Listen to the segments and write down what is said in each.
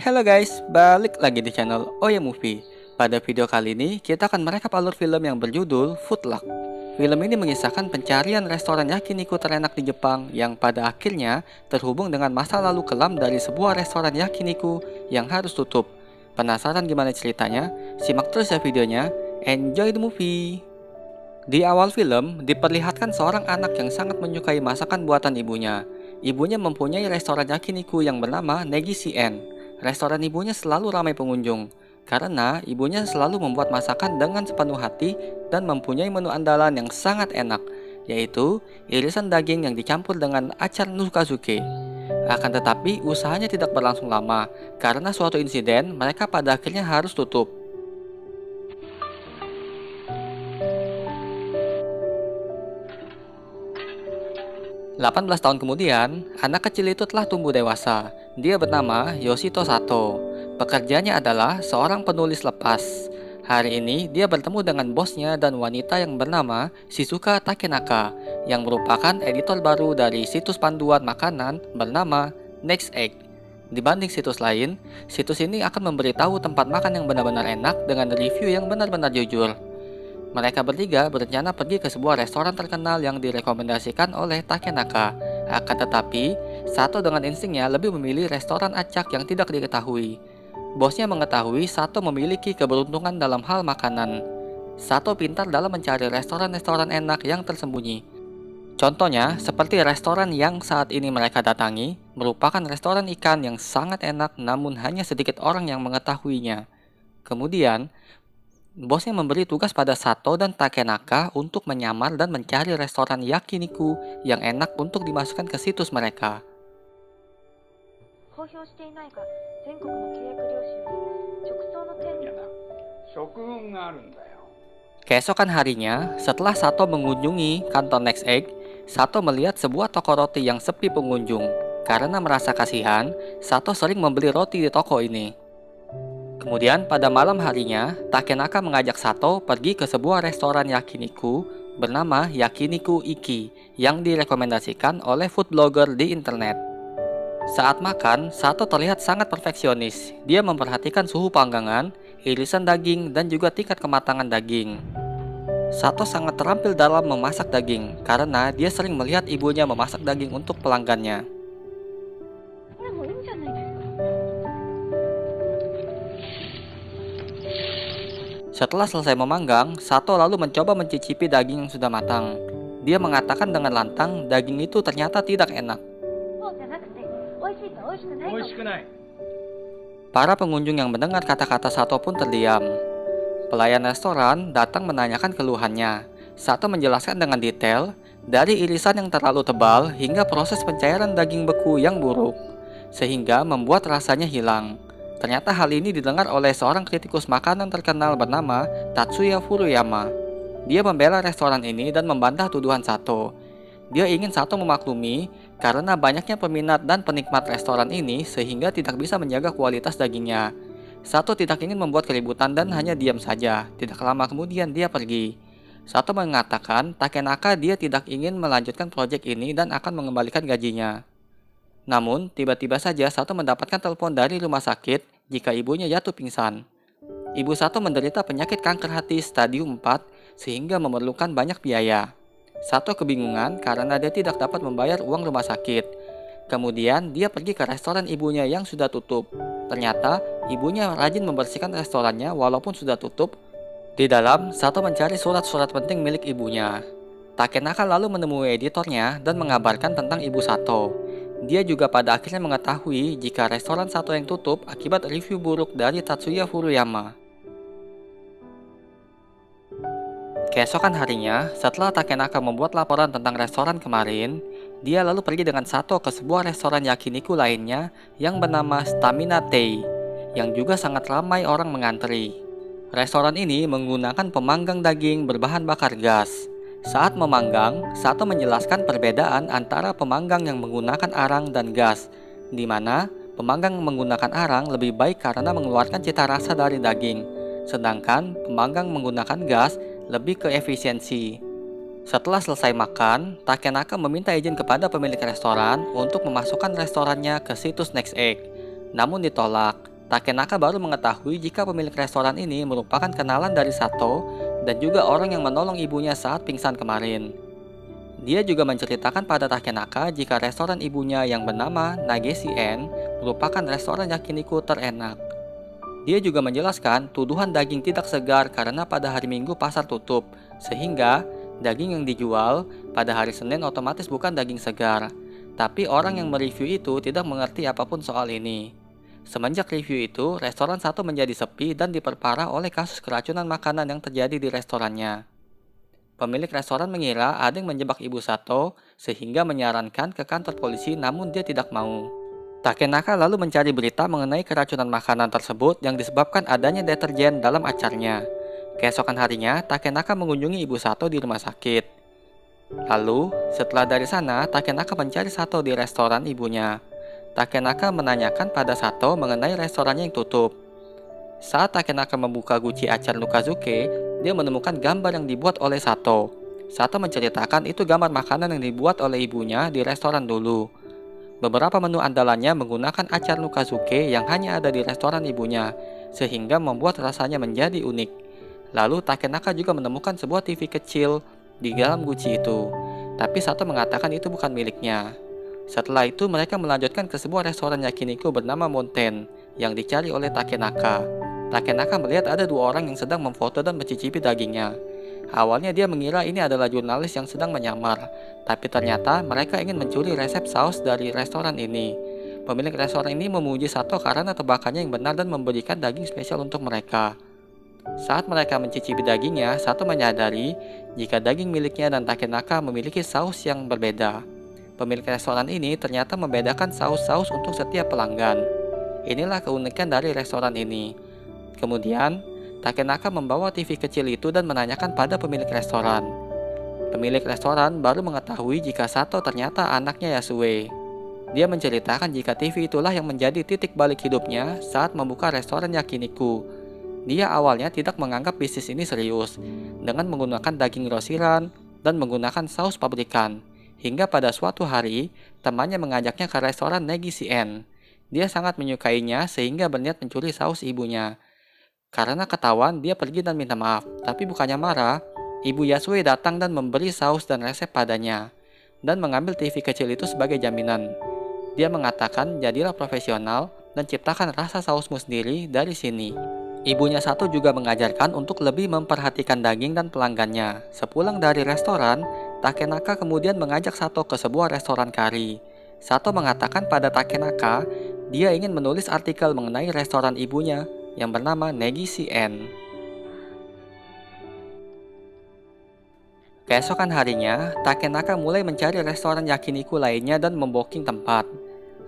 Halo guys, balik lagi di channel Oya Movie. Pada video kali ini, kita akan merekap alur film yang berjudul Food Luck. Film ini mengisahkan pencarian restoran yakiniku terenak di Jepang yang pada akhirnya terhubung dengan masa lalu kelam dari sebuah restoran yakiniku yang harus tutup. Penasaran gimana ceritanya? Simak terus ya videonya. Enjoy the movie! Di awal film, diperlihatkan seorang anak yang sangat menyukai masakan buatan ibunya. Ibunya mempunyai restoran yakiniku yang bernama Negisi En. Restoran ibunya selalu ramai pengunjung, karena ibunya selalu membuat masakan dengan sepenuh hati dan mempunyai menu andalan yang sangat enak, yaitu irisan daging yang dicampur dengan acar nukazuke. Akan tetapi, usahanya tidak berlangsung lama, karena suatu insiden mereka pada akhirnya harus tutup. 18 tahun kemudian, anak kecil itu telah tumbuh dewasa. Dia bernama Yoshito Sato. Pekerjaannya adalah seorang penulis lepas. Hari ini, dia bertemu dengan bosnya dan wanita yang bernama Shizuka Takenaka, yang merupakan editor baru dari situs panduan makanan bernama Next Egg. Dibanding situs lain, situs ini akan memberitahu tempat makan yang benar-benar enak dengan review yang benar-benar jujur. Mereka bertiga berencana pergi ke sebuah restoran terkenal yang direkomendasikan oleh Takenaka. Akan tetapi, Sato dengan instingnya lebih memilih restoran acak yang tidak diketahui. Bosnya mengetahui Sato memiliki keberuntungan dalam hal makanan. Sato pintar dalam mencari restoran-restoran enak yang tersembunyi. Contohnya, seperti restoran yang saat ini mereka datangi, merupakan restoran ikan yang sangat enak namun hanya sedikit orang yang mengetahuinya. Kemudian, bosnya memberi tugas pada Sato dan Takenaka untuk menyamar dan mencari restoran yakiniku yang enak untuk dimasukkan ke situs mereka. Keesokan harinya, setelah Sato mengunjungi kantor Next Egg, Sato melihat sebuah toko roti yang sepi pengunjung. Karena merasa kasihan, Sato sering membeli roti di toko ini. Kemudian pada malam harinya, Takenaka mengajak Sato pergi ke sebuah restoran yakiniku bernama Yakiniku Iki yang direkomendasikan oleh food blogger di internet. Saat makan, Sato terlihat sangat perfeksionis. Dia memperhatikan suhu panggangan, irisan daging, dan juga tingkat kematangan daging. Sato sangat terampil dalam memasak daging karena dia sering melihat ibunya memasak daging untuk pelanggannya. Setelah selesai memanggang, Sato lalu mencoba mencicipi daging yang sudah matang. Dia mengatakan dengan lantang daging itu ternyata tidak enak. Para pengunjung yang mendengar kata-kata Sato pun terdiam. Pelayan restoran datang menanyakan keluhannya. Sato menjelaskan dengan detail, dari irisan yang terlalu tebal hingga proses pencairan daging beku yang buruk, sehingga membuat rasanya hilang. Ternyata hal ini didengar oleh seorang kritikus makanan terkenal bernama Tatsuya Furuyama. Dia membela restoran ini dan membantah tuduhan Sato. Dia ingin Sato memaklumi karena banyaknya peminat dan penikmat restoran ini sehingga tidak bisa menjaga kualitas dagingnya. Sato tidak ingin membuat keributan dan hanya diam saja. Tidak lama kemudian dia pergi. Sato mengatakan Takenaka dia tidak ingin melanjutkan proyek ini dan akan mengembalikan gajinya. Namun, tiba-tiba saja Sato mendapatkan telepon dari rumah sakit jika ibunya jatuh pingsan. Ibu Sato menderita penyakit kanker hati stadium 4 sehingga memerlukan banyak biaya. Sato kebingungan karena dia tidak dapat membayar uang rumah sakit. Kemudian, dia pergi ke restoran ibunya yang sudah tutup. Ternyata, ibunya rajin membersihkan restorannya walaupun sudah tutup. Di dalam, Sato mencari surat-surat penting milik ibunya. Takenaka lalu menemui editornya dan mengabarkan tentang ibu Sato. Dia juga pada akhirnya mengetahui jika restoran Sato yang tutup akibat review buruk dari Tatsuya Furuyama. Keesokan harinya, setelah Takenaka membuat laporan tentang restoran kemarin, dia lalu pergi dengan Sato ke sebuah restoran yakiniku lainnya yang bernama Stamina Tei, yang juga sangat ramai orang mengantri. Restoran ini menggunakan pemanggang daging berbahan bakar gas. Saat memanggang, Sato menjelaskan perbedaan antara pemanggang yang menggunakan arang dan gas, di mana pemanggang menggunakan arang lebih baik karena mengeluarkan cita rasa dari daging, sedangkan pemanggang menggunakan gas lebih ke efisiensi. Setelah selesai makan, Takenaka meminta izin kepada pemilik restoran untuk memasukkan restorannya ke situs Next Egg, namun ditolak. Takenaka baru mengetahui jika pemilik restoran ini merupakan kenalan dari Sato dan juga orang yang menolong ibunya saat pingsan kemarin. Dia juga menceritakan pada Takenaka jika restoran ibunya yang bernama Nageshi Inn merupakan restoran yakiniku terenak. Dia juga menjelaskan tuduhan daging tidak segar karena pada hari Minggu pasar tutup, sehingga daging yang dijual pada hari Senin otomatis bukan daging segar. Tapi orang yang mereview itu tidak mengerti apapun soal ini. Semenjak review itu, restoran Sato menjadi sepi dan diperparah oleh kasus keracunan makanan yang terjadi di restorannya. Pemilik restoran mengira ada yang menjebak ibu Sato sehingga menyarankan ke kantor polisi, namun dia tidak mau. Takenaka lalu mencari berita mengenai keracunan makanan tersebut yang disebabkan adanya deterjen dalam acarnya. Keesokan harinya, Takenaka mengunjungi ibu Sato di rumah sakit. Lalu, setelah dari sana, Takenaka mencari Sato di restoran ibunya. Takenaka menanyakan pada Sato mengenai restorannya yang tutup. Saat Takenaka membuka guci acar Nukazuke, dia menemukan gambar yang dibuat oleh Sato. Sato menceritakan itu gambar makanan yang dibuat oleh ibunya di restoran dulu. Beberapa menu andalannya menggunakan acar Nukazuke yang hanya ada di restoran ibunya, sehingga membuat rasanya menjadi unik. Lalu Takenaka juga menemukan sebuah TV kecil di dalam guci itu, tapi Sato mengatakan itu bukan miliknya. Setelah itu mereka melanjutkan ke sebuah restoran yakiniku bernama Mountain yang dicari oleh Takenaka. Takenaka melihat ada dua orang yang sedang memfoto dan mencicipi dagingnya. Awalnya dia mengira ini adalah jurnalis yang sedang menyamar, tapi ternyata mereka ingin mencuri resep saus dari restoran ini. Pemilik restoran ini memuji Sato karena tebakannya yang benar dan memberikan daging spesial untuk mereka. Saat mereka mencicipi dagingnya, Sato menyadari jika daging miliknya dan Takenaka memiliki saus yang berbeda. Pemilik restoran ini ternyata membedakan saus-saus untuk setiap pelanggan. Inilah keunikan dari restoran ini. Kemudian, Takenaka membawa TV kecil itu dan menanyakan pada pemilik restoran. Pemilik restoran baru mengetahui jika Sato ternyata anaknya Yasue. Dia menceritakan jika TV itulah yang menjadi titik balik hidupnya saat membuka restoran yakiniku. Dia awalnya tidak menganggap bisnis ini serius, dengan menggunakan daging grosiran dan menggunakan saus pabrikan. Hingga pada suatu hari, temannya mengajaknya ke restoran Nageshi Inn. Dia sangat menyukainya sehingga berniat mencuri saus ibunya. Karena ketahuan, dia pergi dan minta maaf, tapi bukannya marah, ibu Yasue datang dan memberi saus dan resep padanya, dan mengambil TV kecil itu sebagai jaminan. Dia mengatakan, jadilah profesional dan ciptakan rasa sausmu sendiri dari sini. Ibunya Sato juga mengajarkan untuk lebih memperhatikan daging dan pelanggannya. Sepulang dari restoran, Takenaka kemudian mengajak Sato ke sebuah restoran kari. Sato mengatakan pada Takenaka, dia ingin menulis artikel mengenai restoran ibunya yang bernama Nageshi Inn. Keesokan harinya, Takenaka mulai mencari restoran yakiniku lainnya dan membooking tempat.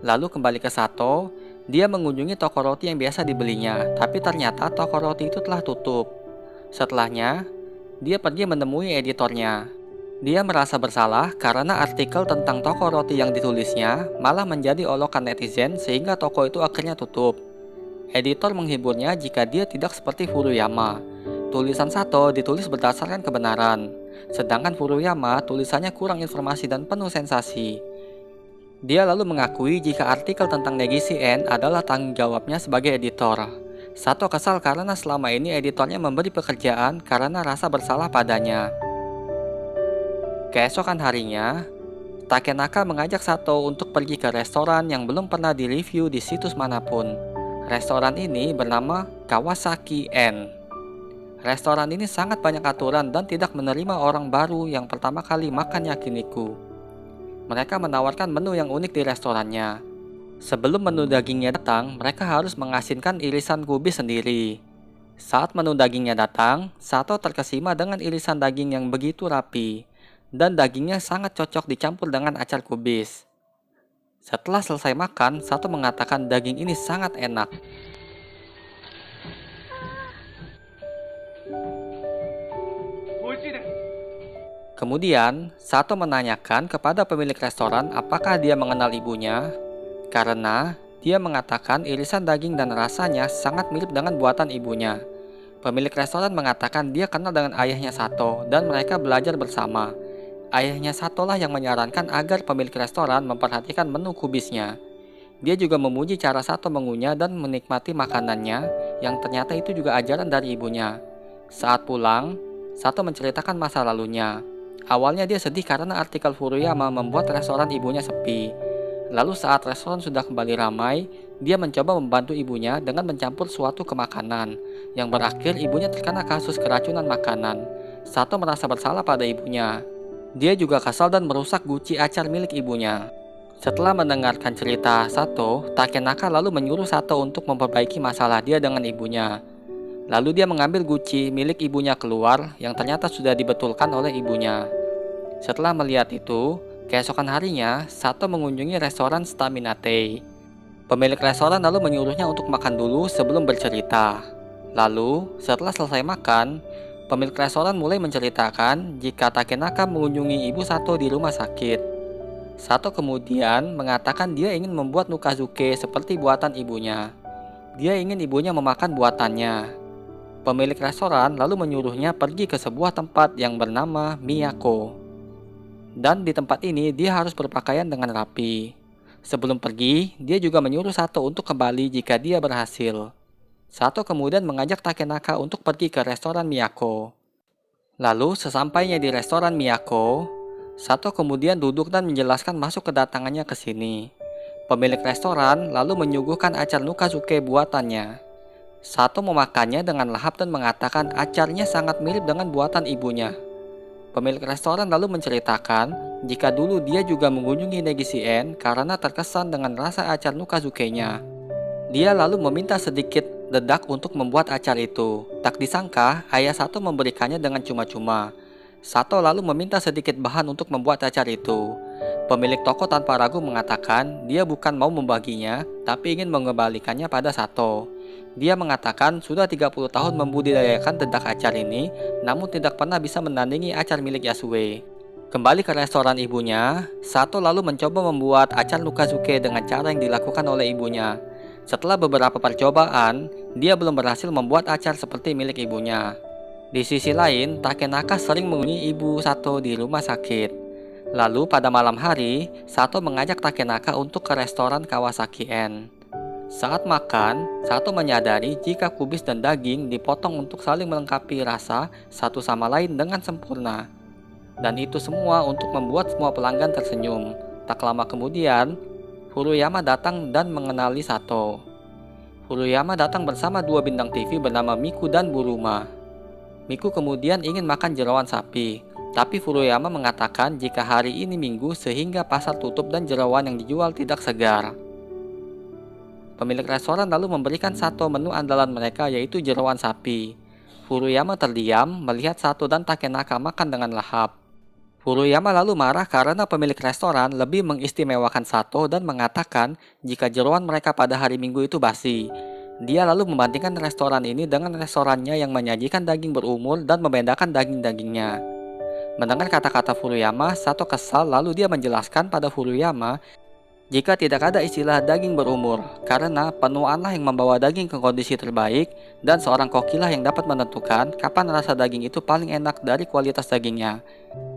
Lalu kembali ke Sato, dia mengunjungi toko roti yang biasa dibelinya, tapi ternyata toko roti itu telah tutup. Setelahnya, dia pergi menemui editornya. Dia merasa bersalah karena artikel tentang toko roti yang ditulisnya malah menjadi olokan netizen sehingga toko itu akhirnya tutup. Editor menghiburnya jika dia tidak seperti Furuyama. Tulisan Sato ditulis berdasarkan kebenaran, sedangkan Furuyama tulisannya kurang informasi dan penuh sensasi. Dia lalu mengakui jika artikel tentang Nageshi Inn adalah tanggung jawabnya sebagai editor. Sato kesal karena selama ini editornya memberi pekerjaan karena rasa bersalah padanya. Keesokan harinya, Takenaka mengajak Sato untuk pergi ke restoran yang belum pernah direview di situs manapun. Restoran ini bernama Kawasaki Inn. Restoran ini sangat banyak aturan dan tidak menerima orang baru yang pertama kali makan yakiniku. Mereka menawarkan menu yang unik di restorannya. Sebelum menu dagingnya datang, mereka harus mengasinkan irisan kubis sendiri. Saat menu dagingnya datang, Sato terkesima dengan irisan daging yang begitu rapi, dan dagingnya sangat cocok dicampur dengan acar kubis. Setelah selesai makan, Sato mengatakan daging ini sangat enak. Kemudian, Sato menanyakan kepada pemilik restoran apakah dia mengenal ibunya, karena dia mengatakan irisan daging dan rasanya sangat mirip dengan buatan ibunya. Pemilik restoran mengatakan dia kenal dengan ayahnya Sato dan mereka belajar bersama. Ayahnya Sato lah yang menyarankan agar pemilik restoran memperhatikan menu kubisnya. Dia juga memuji cara Sato mengunyah dan menikmati makanannya, yang ternyata itu juga ajaran dari ibunya. Saat pulang, Sato menceritakan masa lalunya. Awalnya dia sedih karena artikel Furuyama membuat restoran ibunya sepi. Lalu saat restoran sudah kembali ramai, dia mencoba membantu ibunya dengan mencampur suatu ke makanan, yang berakhir ibunya terkena kasus keracunan makanan. Sato merasa bersalah pada ibunya. Dia juga kesal dan merusak guci acar milik ibunya. Setelah mendengarkan cerita Sato, Takenaka lalu menyuruh Sato untuk memperbaiki masalah dia dengan ibunya. Lalu dia mengambil guci milik ibunya keluar yang ternyata sudah dibetulkan oleh ibunya. Setelah melihat itu, keesokan harinya, Sato mengunjungi restoran Staminate. Pemilik restoran lalu menyuruhnya untuk makan dulu sebelum bercerita. Lalu, setelah selesai makan, pemilik restoran mulai menceritakan jika Takenaka mengunjungi ibu Sato di rumah sakit. Sato kemudian mengatakan dia ingin membuat nukazuke seperti buatan ibunya. Dia ingin ibunya memakan buatannya. Pemilik restoran lalu menyuruhnya pergi ke sebuah tempat yang bernama Miyako. Dan di tempat ini dia harus berpakaian dengan rapi. Sebelum pergi, dia juga menyuruh Sato untuk kembali jika dia berhasil. Sato kemudian mengajak Takenaka untuk pergi ke restoran Miyako. Lalu sesampainya di restoran Miyako, Sato kemudian duduk dan menjelaskan masuk kedatangannya ke sini. Pemilik restoran lalu menyuguhkan acar nukazuke buatannya. Sato memakannya dengan lahap dan mengatakan acarnya sangat mirip dengan buatan ibunya. Pemilik restoran lalu menceritakan jika dulu dia juga mengunjungi Negishien karena terkesan dengan rasa acar nukazuke-nya. Dia lalu meminta sedikit dedak untuk membuat acar itu. Tak disangka, ayah Sato memberikannya dengan cuma-cuma. Sato lalu meminta sedikit bahan untuk membuat acar itu. Pemilik toko tanpa ragu mengatakan dia bukan mau membaginya, tapi ingin mengembalikannya pada Sato. Dia mengatakan sudah 30 tahun membudidayakan dedak acar ini, namun tidak pernah bisa menandingi acar milik Yasue. Kembali ke restoran ibunya, Sato lalu mencoba membuat acar nukazuke dengan cara yang dilakukan oleh ibunya. Setelah beberapa percobaan, dia belum berhasil membuat acar seperti milik ibunya. Di sisi lain, Takenaka sering mengunjungi ibu Sato di rumah sakit. Lalu pada malam hari, Sato mengajak Takenaka untuk ke restoran Kawasaki N. Saat makan, Sato menyadari jika kubis dan daging dipotong untuk saling melengkapi rasa satu sama lain dengan sempurna. Dan itu semua untuk membuat semua pelanggan tersenyum. Tak lama kemudian, Furuyama datang dan mengenali Sato. Furuyama datang bersama dua bintang TV bernama Miku dan Buruma. Miku kemudian ingin makan jerawan sapi, tapi Furuyama mengatakan jika hari ini Minggu sehingga pasar tutup dan jerawan yang dijual tidak segar. Pemilik restoran lalu memberikan Sato menu andalan mereka yaitu jerawan sapi. Furuyama terdiam melihat Sato dan Takenaka makan dengan lahap. Furuyama lalu marah karena pemilik restoran lebih mengistimewakan Sato dan mengatakan jika jerawan mereka pada hari Minggu itu basi. Dia lalu membandingkan restoran ini dengan restorannya yang menyajikan daging berumur dan membedakan daging-dagingnya. Mendengar kata-kata Furuyama, Sato kesal lalu dia menjelaskan pada Furuyama jika tidak ada istilah daging berumur, karena penuaanlah yang membawa daging ke kondisi terbaik dan seorang kokilah yang dapat menentukan kapan rasa daging itu paling enak dari kualitas dagingnya.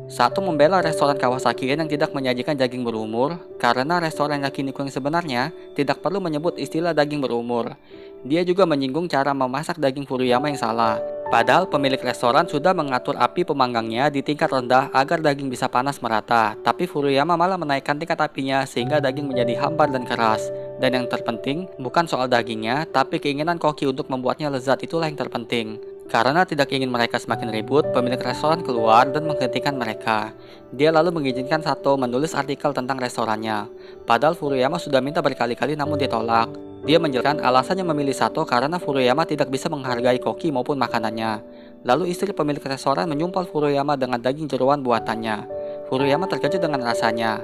Sato membela restoran Kawasaki yang tidak menyajikan daging berumur karena restoran yakiniku yang sebenarnya tidak perlu menyebut istilah daging berumur. Dia juga menyinggung cara memasak daging Furuyama yang salah. Padahal pemilik restoran sudah mengatur api pemanggangnya di tingkat rendah agar daging bisa panas merata. Tapi Furuyama malah menaikkan tingkat apinya sehingga daging menjadi hambar dan keras. Dan yang terpenting bukan soal dagingnya, tapi keinginan koki untuk membuatnya lezat itulah yang terpenting. Karena tidak ingin mereka semakin ribut, pemilik restoran keluar dan menghentikan mereka. Dia lalu mengizinkan Sato menulis artikel tentang restorannya. Padahal Furuyama sudah minta berkali-kali namun ditolak. Dia menjelaskan alasannya memilih Sato karena Furuyama tidak bisa menghargai koki maupun makanannya. Lalu istri pemilik restoran menyumpal Furuyama dengan daging jeroan buatannya. Furuyama terkejut dengan rasanya.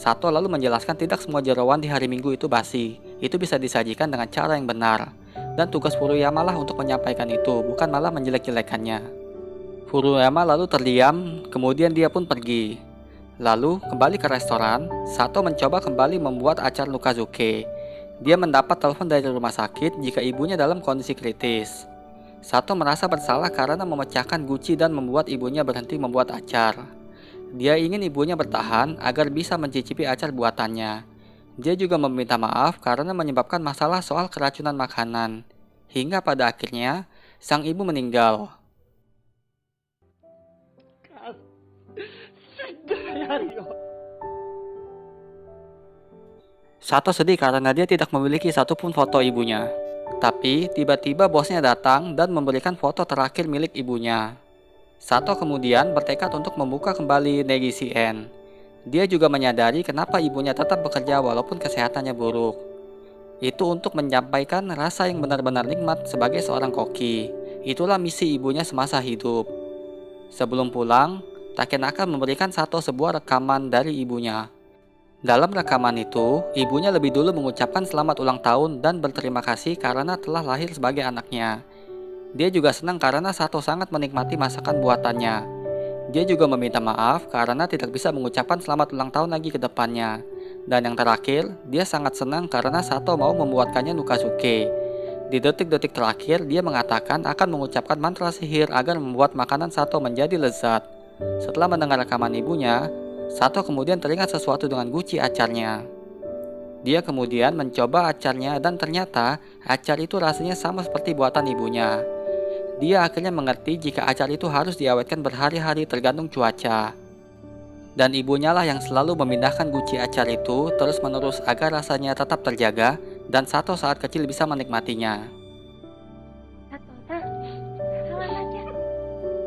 Sato lalu menjelaskan tidak semua jeroan di hari Minggu itu basi. Itu bisa disajikan dengan cara yang benar. Dan tugas Furuyama lah untuk menyampaikan itu, bukan malah menjelek-jelekannya. Furuyama lalu terdiam, kemudian dia pun pergi. Lalu kembali ke restoran, Sato mencoba kembali membuat acar nukazuke. Dia mendapat telepon dari rumah sakit jika ibunya dalam kondisi kritis. Sato merasa bersalah karena memecahkan guci dan membuat ibunya berhenti membuat acar. Dia ingin ibunya bertahan agar bisa mencicipi acar buatannya. Dia juga meminta maaf karena menyebabkan masalah soal keracunan makanan. Hingga pada akhirnya, sang ibu meninggal. Sato sedih karena dia tidak memiliki satupun foto ibunya. Tapi tiba-tiba bosnya datang dan memberikan foto terakhir milik ibunya. Sato kemudian bertekad untuk membuka kembali Negisi N. Dia juga menyadari kenapa ibunya tetap bekerja walaupun kesehatannya buruk. Itu untuk menyampaikan rasa yang benar-benar nikmat sebagai seorang koki. Itulah misi ibunya semasa hidup. Sebelum pulang, Takenaka memberikan Sato sebuah rekaman dari ibunya. Dalam rekaman itu, ibunya lebih dulu mengucapkan selamat ulang tahun dan berterima kasih karena telah lahir sebagai anaknya. Dia juga senang karena Sato sangat menikmati masakan buatannya. Dia juga meminta maaf karena tidak bisa mengucapkan selamat ulang tahun lagi ke depannya. Dan yang terakhir, dia sangat senang karena Sato mau membuatkannya nukazuke. Di detik-detik terakhir, dia mengatakan akan mengucapkan mantra sihir agar membuat makanan Sato menjadi lezat. Setelah mendengar rekaman ibunya, Sato kemudian teringat sesuatu dengan guci acarnya. Dia kemudian mencoba acarnya dan ternyata acar itu rasanya sama seperti buatan ibunya. Dia akhirnya mengerti jika acar itu harus diawetkan berhari-hari tergantung cuaca. Dan ibunya lah yang selalu memindahkan guci acar itu terus-menerus agar rasanya tetap terjaga dan Sato saat kecil bisa menikmatinya.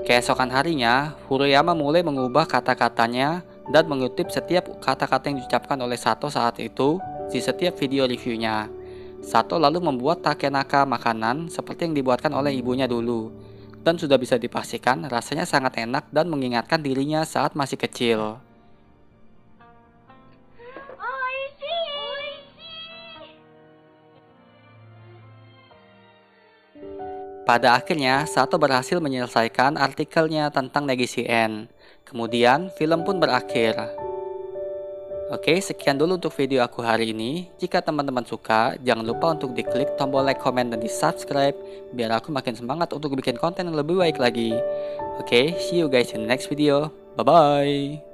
Keesokan harinya, Furuyama mulai mengubah kata-katanya dan mengutip setiap kata-kata yang diucapkan oleh Sato saat itu di setiap video reviewnya. Sato lalu membuat Takenaka makanan seperti yang dibuatkan oleh ibunya dulu. Dan sudah bisa dipastikan rasanya sangat enak dan mengingatkan dirinya saat masih kecil. Pada akhirnya, Sato berhasil menyelesaikan artikelnya tentang Negisi N. Kemudian, film pun berakhir. Oke, sekian dulu untuk video aku hari ini. Jika teman-teman suka, jangan lupa untuk diklik tombol like, komen, dan di subscribe biar aku makin semangat untuk bikin konten yang lebih baik lagi. Oke, see you guys in the next video. Bye-bye.